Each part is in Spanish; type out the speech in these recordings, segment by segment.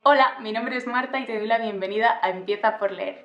Hola, mi nombre es Marta y te doy la bienvenida a Empieza por leer.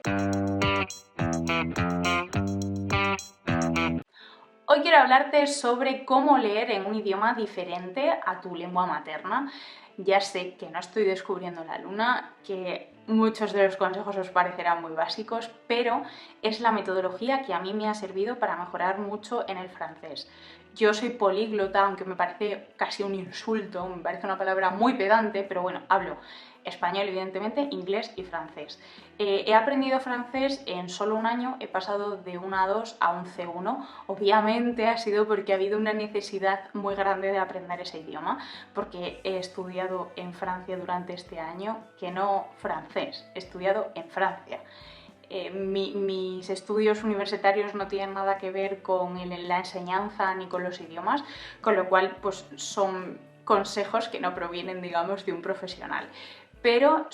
Hoy quiero hablarte sobre cómo leer en un idioma diferente a tu lengua materna. Ya sé que no estoy descubriendo la luna, que muchos de los consejos os parecerán muy básicos, pero es la metodología que a mí me ha servido para mejorar mucho en el francés. Yo soy políglota, aunque me parece casi un insulto, me parece una palabra muy pedante, pero bueno, hablo español, evidentemente, inglés y francés. He aprendido francés en solo un año, he pasado de un A2 a un C1. Obviamente ha sido porque ha habido una necesidad muy grande de aprender ese idioma, porque he estudiado en Francia durante este año, que no francés, he estudiado en Francia. Mis estudios universitarios no tienen nada que ver con la enseñanza ni con los idiomas, con lo cual pues son consejos que no provienen, digamos, de un profesional, pero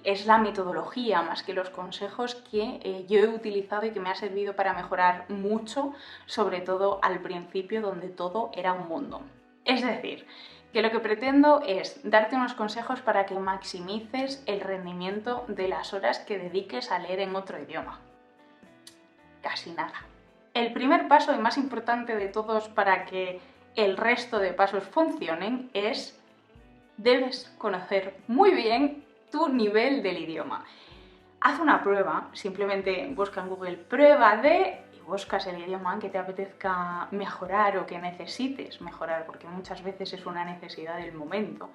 es la metodología más que los consejos que yo he utilizado y que me ha servido para mejorar mucho, sobre todo al principio donde todo era un mundo. Es decir, que lo que pretendo es darte unos consejos para que maximices el rendimiento de las horas que dediques a leer en otro idioma. Casi nada. El primer paso y más importante de todos para que el resto de pasos funcionen es: debes conocer muy bien tu nivel del idioma. Haz una prueba, simplemente busca en Google prueba de y buscas el idioma que te apetezca mejorar o que necesites mejorar, porque muchas veces es una necesidad del momento.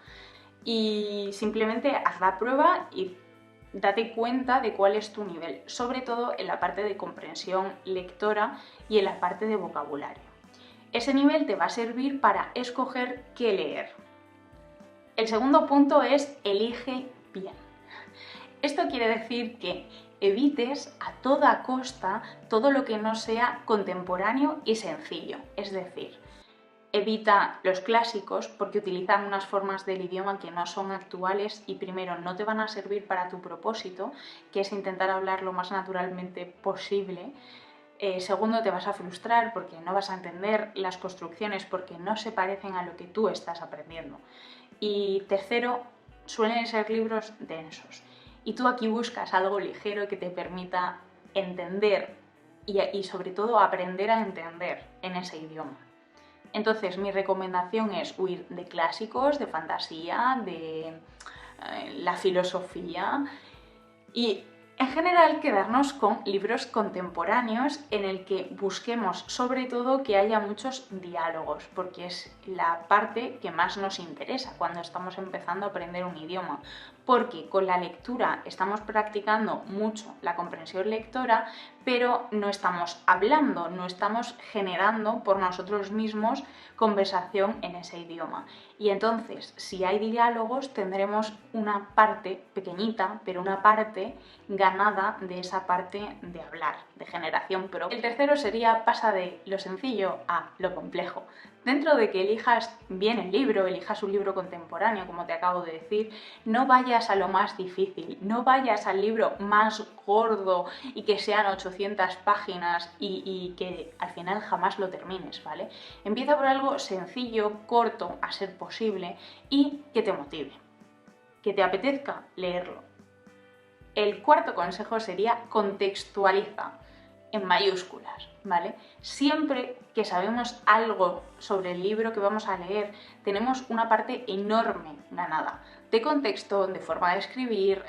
Y simplemente haz la prueba y date cuenta de cuál es tu nivel, sobre todo en la parte de comprensión lectora y en la parte de vocabulario. Ese nivel te va a servir para escoger qué leer. El segundo punto es: elige bien. Esto quiere decir que evites a toda costa todo lo que no sea contemporáneo y sencillo. Es decir, evita los clásicos porque utilizan unas formas del idioma que no son actuales y primero no te van a servir para tu propósito, que es intentar hablar lo más naturalmente posible. Segundo, te vas a frustrar porque no vas a entender las construcciones porque no se parecen a lo que tú estás aprendiendo. Y tercero, suelen ser libros densos. Y tú aquí buscas algo ligero que te permita entender y sobre todo aprender a entender en ese idioma. Entonces, mi recomendación es huir de clásicos, de fantasía, de la filosofía y en general quedarnos con libros contemporáneos en el que busquemos sobre todo que haya muchos diálogos, porque es la parte que más nos interesa cuando estamos empezando a aprender un idioma, porque con la lectura estamos practicando mucho la comprensión lectora, pero no estamos hablando, no estamos generando por nosotros mismos conversación en ese idioma. Y entonces, si hay diálogos, tendremos una parte pequeñita, pero una parte ganada de esa parte de hablar, de generación propia. El tercero sería: pasa de lo sencillo a lo complejo. Dentro de que elijas bien el libro, elijas un libro contemporáneo, como te acabo de decir, no vayas a lo más difícil, no vayas al libro más gordo y que sean 800 páginas y que al final jamás lo termines, ¿vale? Empieza por algo sencillo, corto, a ser posible, y que te motive, que te apetezca leerlo. El cuarto consejo sería: contextualiza, en mayúsculas, ¿vale? Siempre que sabemos algo sobre el libro que vamos a leer, tenemos una parte enorme ganada, de contexto, de forma de escribir,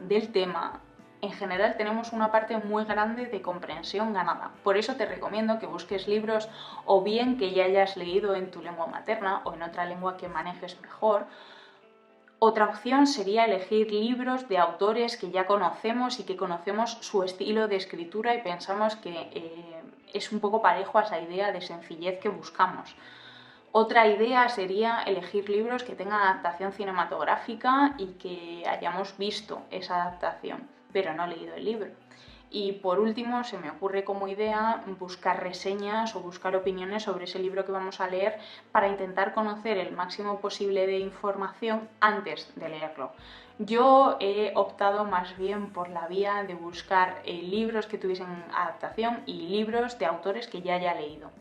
del tema. En general tenemos una parte muy grande de comprensión ganada. Por eso te recomiendo que busques libros o bien que ya hayas leído en tu lengua materna o en otra lengua que manejes mejor. Otra opción sería elegir libros de autores que ya conocemos y que conocemos su estilo de escritura y pensamos que es un poco parejo a esa idea de sencillez que buscamos. Otra idea sería elegir libros que tengan adaptación cinematográfica y que hayamos visto esa adaptación, pero no leído el libro. Y por último, se me ocurre como idea buscar reseñas o buscar opiniones sobre ese libro que vamos a leer para intentar conocer el máximo posible de información antes de leerlo. Yo he optado más bien por la vía de buscar libros que tuviesen adaptación y libros de autores que ya haya leído.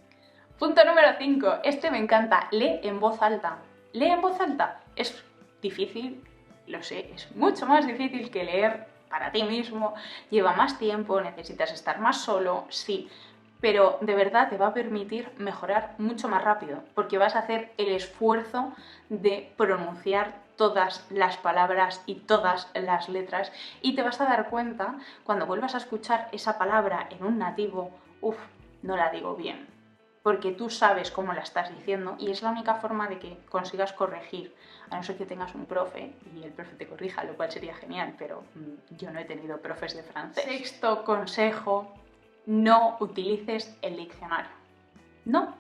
Punto número 5. Este me encanta. Lee en voz alta. Lee en voz alta. Es difícil, lo sé, es mucho más difícil que leer para ti mismo, lleva más tiempo, necesitas estar más solo, sí, pero de verdad te va a permitir mejorar mucho más rápido, porque vas a hacer el esfuerzo de pronunciar todas las palabras y todas las letras y te vas a dar cuenta cuando vuelvas a escuchar esa palabra en un nativo, uff, no la digo bien, porque tú sabes cómo la estás diciendo y es la única forma de que consigas corregir, a no ser que tengas un profe y el profe te corrija, lo cual sería genial, pero yo no he tenido profes de francés. Sexto consejo, no utilices el diccionario. No,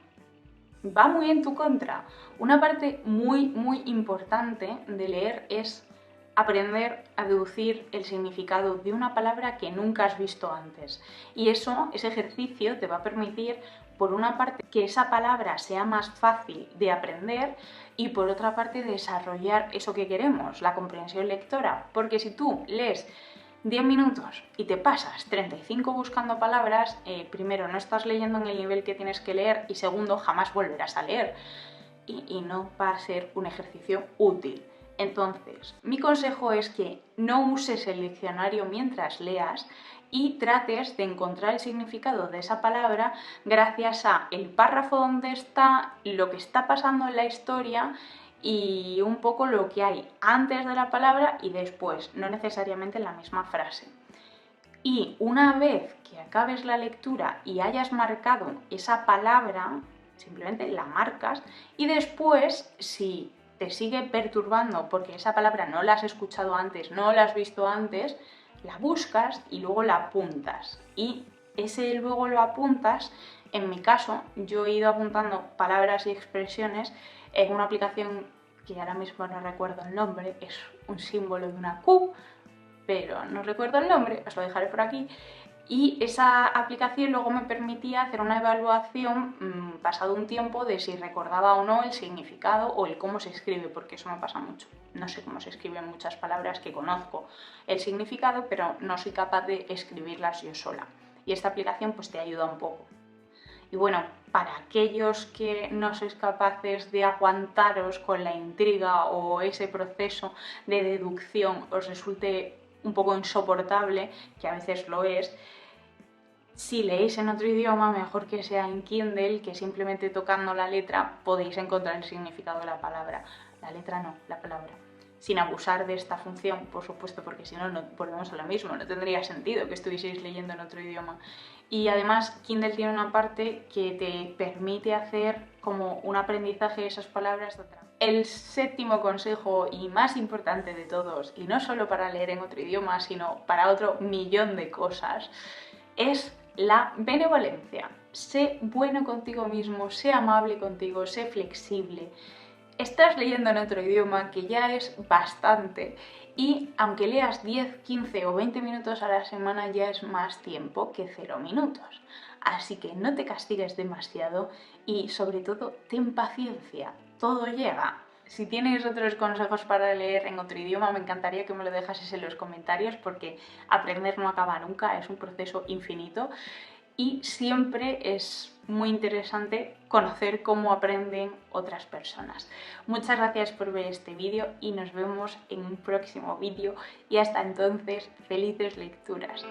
va muy en tu contra. Una parte muy importante de leer es aprender a deducir el significado de una palabra que nunca has visto antes. Y ese ejercicio te va a permitir, por una parte, que esa palabra sea más fácil de aprender y por otra parte desarrollar eso que queremos, la comprensión lectora. Porque si tú lees 10 minutos y te pasas 35 buscando palabras, primero no estás leyendo en el nivel que tienes que leer y segundo jamás volverás a leer y no va a ser un ejercicio útil. Entonces, mi consejo es que no uses el diccionario mientras leas y trates de encontrar el significado de esa palabra gracias a el párrafo donde está, lo que está pasando en la historia y un poco lo que hay antes de la palabra y después, no necesariamente en la misma frase. Y una vez que acabes la lectura y hayas marcado esa palabra, simplemente la marcas y después, si te sigue perturbando porque esa palabra no la has escuchado antes, no la has visto antes, la buscas y luego la apuntas. Y ese luego lo apuntas, en mi caso, yo he ido apuntando palabras y expresiones en una aplicación que ahora mismo no recuerdo el nombre, es un símbolo de una Q, pero no recuerdo el nombre, os lo dejaré por aquí. Y esa aplicación luego me permitía hacer una evaluación pasado un tiempo de si recordaba o no el significado o el cómo se escribe, porque eso me pasa mucho. No sé cómo se escriben muchas palabras que conozco el significado, pero no soy capaz de escribirlas yo sola. Y esta aplicación pues te ayuda un poco. Y bueno, para aquellos que no sois capaces de aguantaros con la intriga o ese proceso de deducción os resulte un poco insoportable, que a veces lo es, si leéis en otro idioma, mejor que sea en Kindle, que simplemente tocando la letra podéis encontrar el significado de la palabra. La letra no, la palabra. Sin abusar de esta función, por supuesto, porque si no, no volvemos a lo mismo, no tendría sentido que estuvieseis leyendo en otro idioma. Y además Kindle tiene una parte que te permite hacer como un aprendizaje de esas palabras de otra. El séptimo consejo y más importante de todos, y no solo para leer en otro idioma, sino para otro millón de cosas, es la benevolencia. Sé bueno contigo mismo, sé amable contigo, sé flexible. Estás leyendo en otro idioma, que ya es bastante, y aunque leas 10, 15 o 20 minutos a la semana ya es más tiempo que 0 minutos. Así que no te castigues demasiado y sobre todo ten paciencia, todo llega. Si tienes otros consejos para leer en otro idioma, me encantaría que me lo dejases en los comentarios porque aprender no acaba nunca, es un proceso infinito. Y siempre es muy interesante conocer cómo aprenden otras personas. Muchas gracias por ver este vídeo y nos vemos en un próximo vídeo y hasta entonces, felices lecturas.